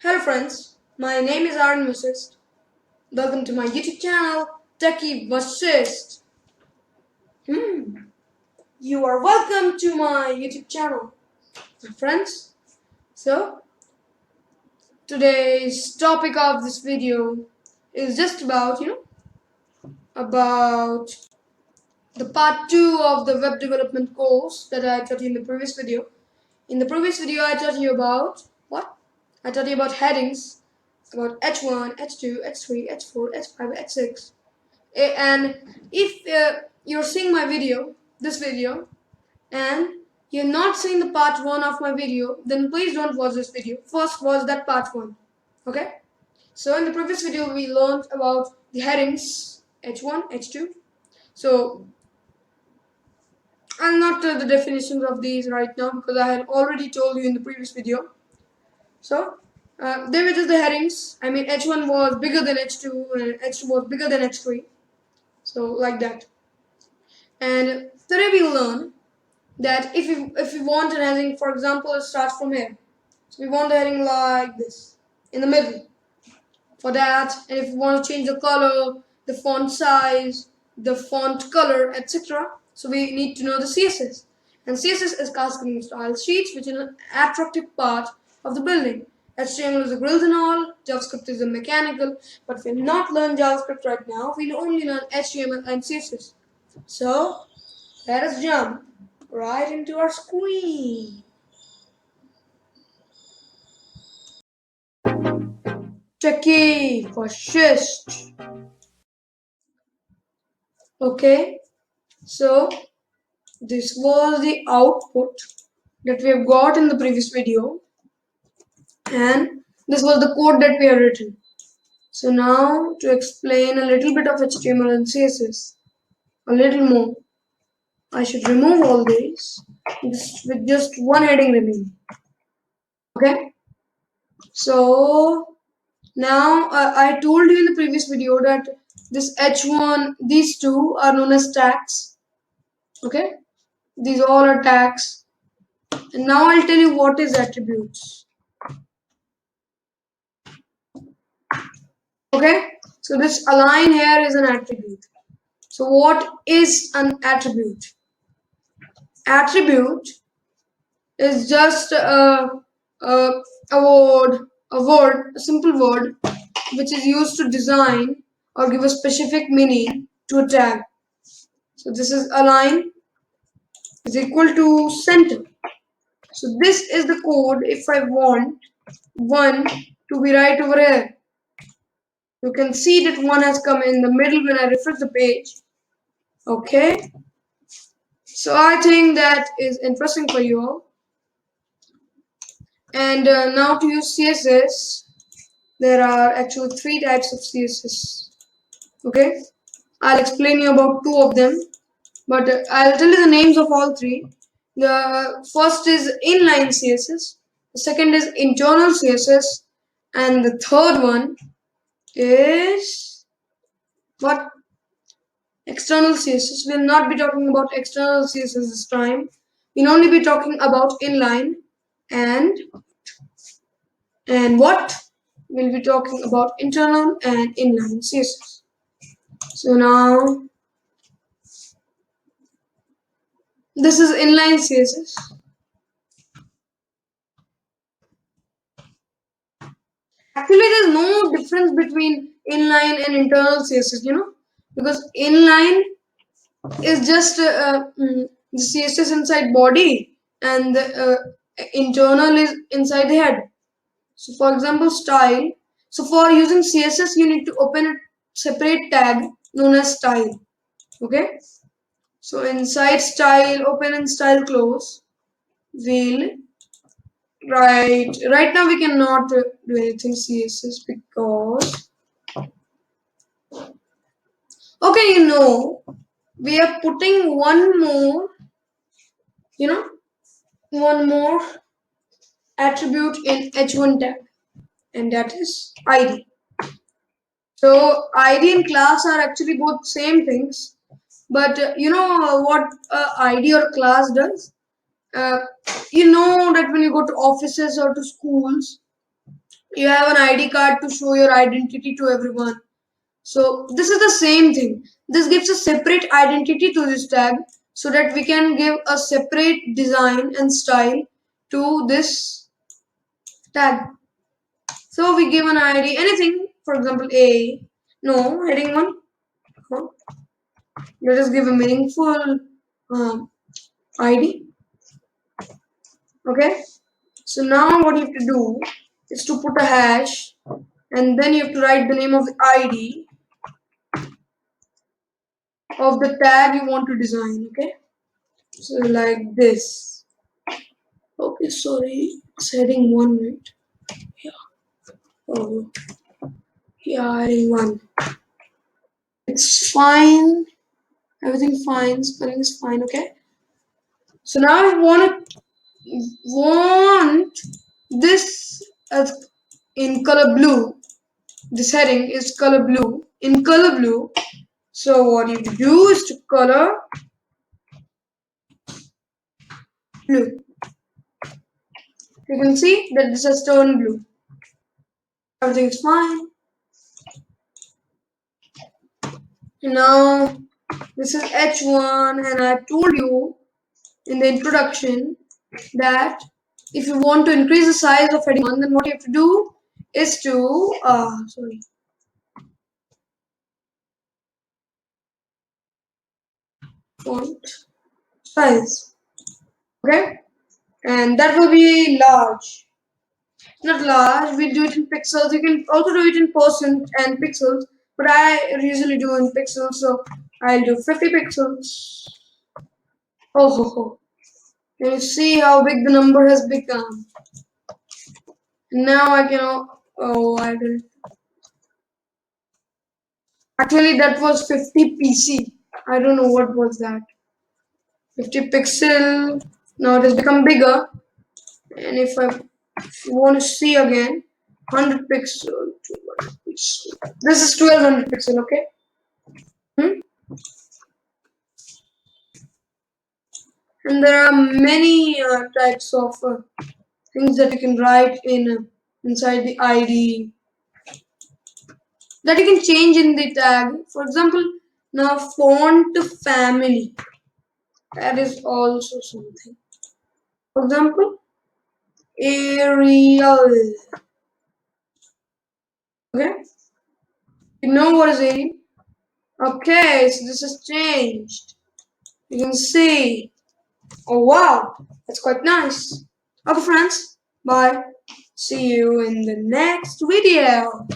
Hello friends, my name is Aryan Vashisth. Welcome to my YouTube channel, Aryan Vashisth. You are welcome to my YouTube channel, my friends. So, today's topic of this video is just about, about the part 2 of the web development course that I taught you in the previous video. In the previous video, I taught you about what? I taught you about headings, about H1, H2, H3, H4, H5, H6. And if you're seeing my video, this video, and you're not seeing the part 1 of my video, then please don't watch this video. First watch that part 1. Okay? So in the previous video, we learned about the headings, H1, H2. So I'll not tell the definitions of these right now because I had already told you in the previous video. So they were just the headings. I mean, H1 was bigger than H2 and H2 was bigger than H3. So like that. And today we'll learn that if we want an heading, for example, it starts from here. So we want the heading like this, in the middle. For that, and if we want to change the color, the font size, the font color, etc. So we need to know the CSS. And CSS is cascading style sheets, which is an attractive part of the building. HTML is the grills and all, JavaScript is the mechanical, but we'll not learn JavaScript right now, we'll only learn HTML and CSS. So, let us jump right into our screen. Aryan Vashisth. Okay, so this was the output that we have got in the previous video, and this was the code that we have written. So now to explain a little bit of HTML and CSS, a little more, I should remove all these with just one heading remaining. Okay, so now I told you in the previous video that this H1, these two are known as tags. Okay, these all are tags. And now I'll tell you what is attributes. Okay, so this align here is an attribute. So what is an attribute? Attribute is just a simple word, which is used to design or give a specific meaning to a tag. So this is align is equal to center. So this is the code if I want 1 to be right over here. You can see that 1 has come in the middle when I refresh the page. Okay. So I think that is interesting for you all. And now to use CSS, there are actually 3 types of CSS. Okay. I'll explain you about 2 of them. But I'll tell you the names of all 3. The first is inline CSS. The second is internal CSS. And the third one is what? External CSS. We'll not be talking about external CSS this time. We'll only be talking about inline and what? We'll be talking about internal and inline CSS. So now this is inline CSS. Actually, there's no difference between inline and internal CSS, because inline is just the CSS inside body and the internal is inside the head. So for example, style. So for using CSS, you need to open a separate tag known as style. Okay. So inside style, open and style close, we'll right now we cannot do anything CSS because we are putting one more attribute in H1 tag, and that is ID. So ID and class are actually both same things, but you know what ID or class does? You know that when you go to offices or to schools, You have an ID card to show your identity to everyone. So this is the same thing. This gives a separate identity to this tag so that we can give a separate design and style to this tag. So we give an ID, anything, for example, A. No, heading 1. Huh? Let us give a meaningful ID. Okay. So now what you have to do is to put a hash, and then you have to write the name of the ID of the tag you want to design. Okay. So like this. Okay, sorry, it's heading 1, right? Yeah. Oh, yeah, heading 1. It's fine. Everything fine. Spelling is fine. Okay. So now I want this as in color blue. This heading is color blue. In color blue. So what you do is to color blue. You can see that this has turned blue. Everything is fine. Now this is H1, and I told you in the introduction that if you want to increase the size of heading 1, then what you have to do is to font size. Okay, and that will be large. Not large, we do it in pixels. You can also do it in percent and pixels, but I usually do in pixels, so I'll do 50 pixels. Oh ho ho. Can you see how big the number has become? Now I can, oh, I did. Actually, that was 50 PC. I don't know what was that. 50 pixel. Now it has become bigger. And if I want to see again, 100 pixel. This is 1200 pixel, okay? And there are many types of things that you can write in inside the ID that you can change in the tag. For example, now font family. That is also something. For example, Arial. Okay, you know what is Arial? Okay, so this has changed. You can see. Oh wow, that's quite nice. Okay, friends, bye. See you in the next video.